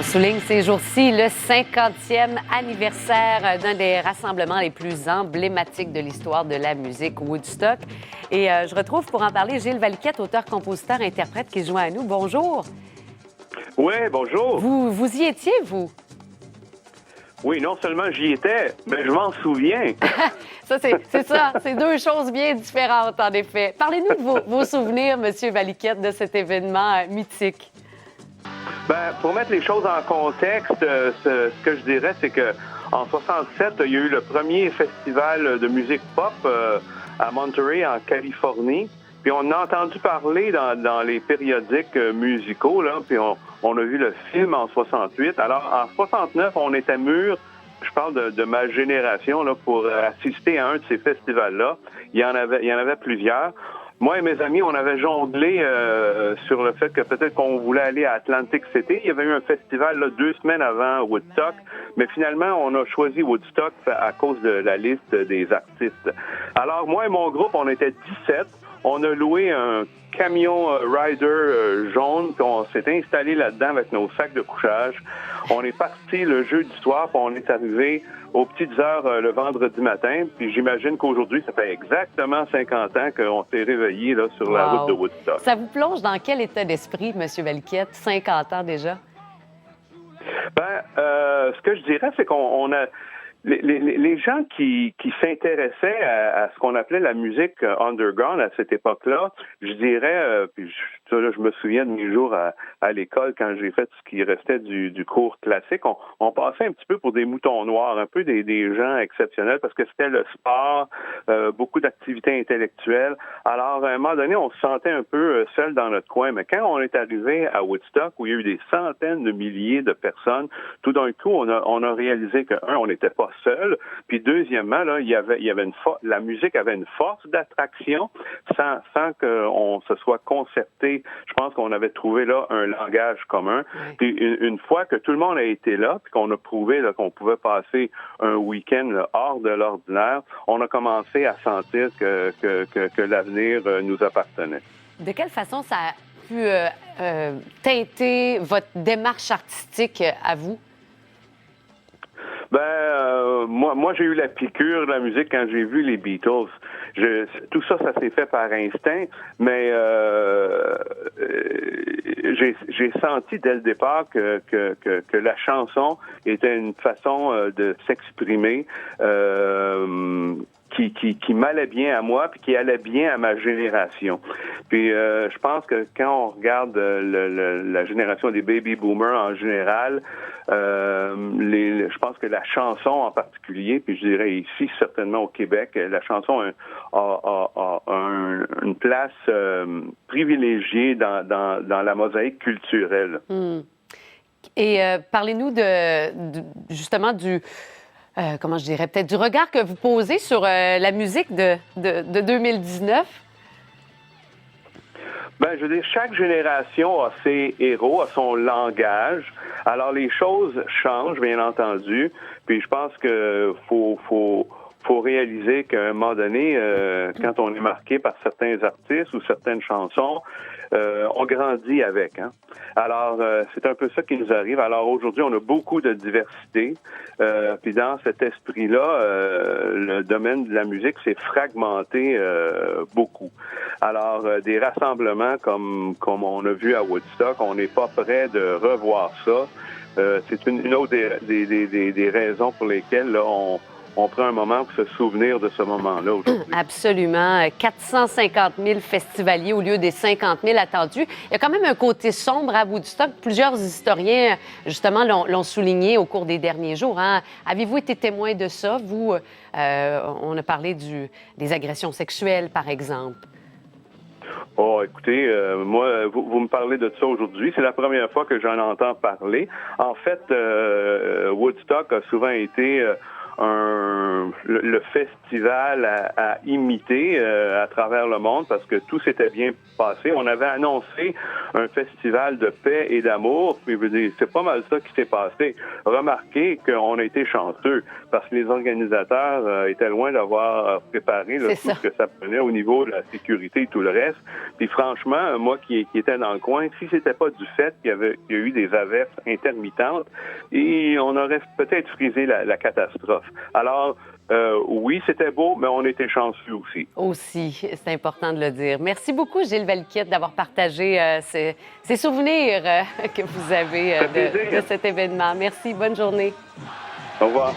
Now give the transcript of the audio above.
On souligne ces jours-ci le 50e anniversaire d'un des rassemblements les plus emblématiques de l'histoire de la musique, Woodstock. Et je retrouve pour en parler Gilles Valiquette, auteur, compositeur, interprète, qui se joint à nous. Bonjour. Oui, bonjour. Vous y étiez, vous? Oui, non seulement j'y étais, mais je m'en souviens. Ça, c'est ça. C'est deux choses bien différentes, en effet. Parlez-nous de vos souvenirs, Monsieur Valiquette, de cet événement mythique. Ben, pour mettre les choses en contexte, ce que je dirais, c'est que en 67, il y a eu le premier festival de musique pop à Monterey, en Californie. Puis on a entendu parler dans les périodiques musicaux, là, puis on a vu le film en 68. Alors, en 69, on était mûrs, je parle de ma génération, là, pour assister à un de ces festivals-là. Il y en avait plusieurs. Moi et mes amis, on avait jonglé sur le fait que peut-être qu'on voulait aller à Atlantic City. Il y avait eu un festival là, 2 semaines avant Woodstock, mais finalement, on a choisi Woodstock à cause de la liste des artistes. Alors, moi et mon groupe, on était 17. On a loué un camion rider jaune, puis on s'est installé là-dedans avec nos sacs de couchage. On est parti le jeudi soir, puis on est arrivé aux petites heures le vendredi matin. Puis j'imagine qu'aujourd'hui, ça fait exactement 50 ans qu'on s'est réveillé là, sur la route de Woodstock. Ça vous plonge dans quel état d'esprit, M. Valiquette, 50 ans déjà? Ben, ce que je dirais, c'est qu'on a... Les gens qui s'intéressaient à ce qu'on appelait la musique underground à cette époque-là, je dirais, puis je me souviens de mes jours à l'école quand j'ai fait ce qui restait du cours classique, on passait un petit peu pour des moutons noirs, un peu des gens exceptionnels parce que c'était le sport, beaucoup d'activités intellectuelles. Alors, à un moment donné, on se sentait un peu seul dans notre coin, mais quand on est arrivé à Woodstock, où il y a eu des centaines de milliers de personnes, tout d'un coup, on a réalisé que, on n'était pas seul. Puis deuxièmement, là, la musique avait une force d'attraction sans qu'on se soit concerté. Je pense qu'on avait trouvé là un langage commun. Oui. Puis une fois que tout le monde a été là, puis qu'on a prouvé là, qu'on pouvait passer un week-end là, hors de l'ordinaire, on a commencé à sentir que l'avenir nous appartenait. De quelle façon ça a pu teinter votre démarche artistique à vous? Ben, moi, j'ai eu la piqûre de la musique quand j'ai vu les Beatles. Tout ça s'est fait par instinct, mais j'ai senti dès le départ que la chanson était une façon de s'exprimer qui m'allait bien à moi puis qui allait bien à ma génération. Puis je pense que quand on regarde la génération des baby boomers en général, je pense que la chanson en particulier, puis je dirais ici certainement au Québec, la chanson a une place privilégiée dans la mosaïque culturelle. Et parlez-nous justement du comment je dirais, peut-être du regard que vous posez sur la musique de 2019? Ben, je veux dire, chaque génération a ses héros, a son langage. Alors, les choses changent, bien entendu. Puis, je pense que faut réaliser qu'à un moment donné, quand on est marqué par certains artistes ou certaines chansons, on grandit avec. Hein? Alors, c'est un peu ça qui nous arrive. Alors, aujourd'hui, on a beaucoup de diversité. Puis dans cet esprit-là, le domaine de la musique s'est fragmenté beaucoup. Alors, des rassemblements comme on a vu à Woodstock, on n'est pas prêt de revoir ça. C'est une autre des raisons pour lesquelles là, on prend un moment pour se souvenir de ce moment-là aujourd'hui. Absolument. 450 000 festivaliers au lieu des 50 000 attendus. Il y a quand même un côté sombre à Woodstock. Plusieurs historiens, justement, l'ont souligné au cours des derniers jours. Hein. Avez-vous été témoin de ça? Vous, on a parlé des agressions sexuelles, par exemple. Oh, écoutez, moi, vous me parlez de ça aujourd'hui. C'est la première fois que j'en entends parler. En fait, Woodstock a souvent été le festival à imiter à travers le monde parce que tout s'était bien passé. On avait annoncé un festival de paix et d'amour, puis je veux dire, c'est pas mal ça qui s'est passé. Remarquez qu'on a été chanceux parce que les organisateurs étaient loin d'avoir préparé tout ce que ça prenait au niveau de la sécurité et tout le reste. Puis franchement, moi qui étais dans le coin, si c'était pas du fait qu'il y a eu des averses intermittentes, et on aurait peut-être frisé la catastrophe. Alors, oui, c'était beau, mais on était chanceux aussi. Aussi, c'est important de le dire. Merci beaucoup, Gilles Valiquette, d'avoir partagé ces souvenirs que vous avez de cet événement. Merci, bonne journée. Au revoir.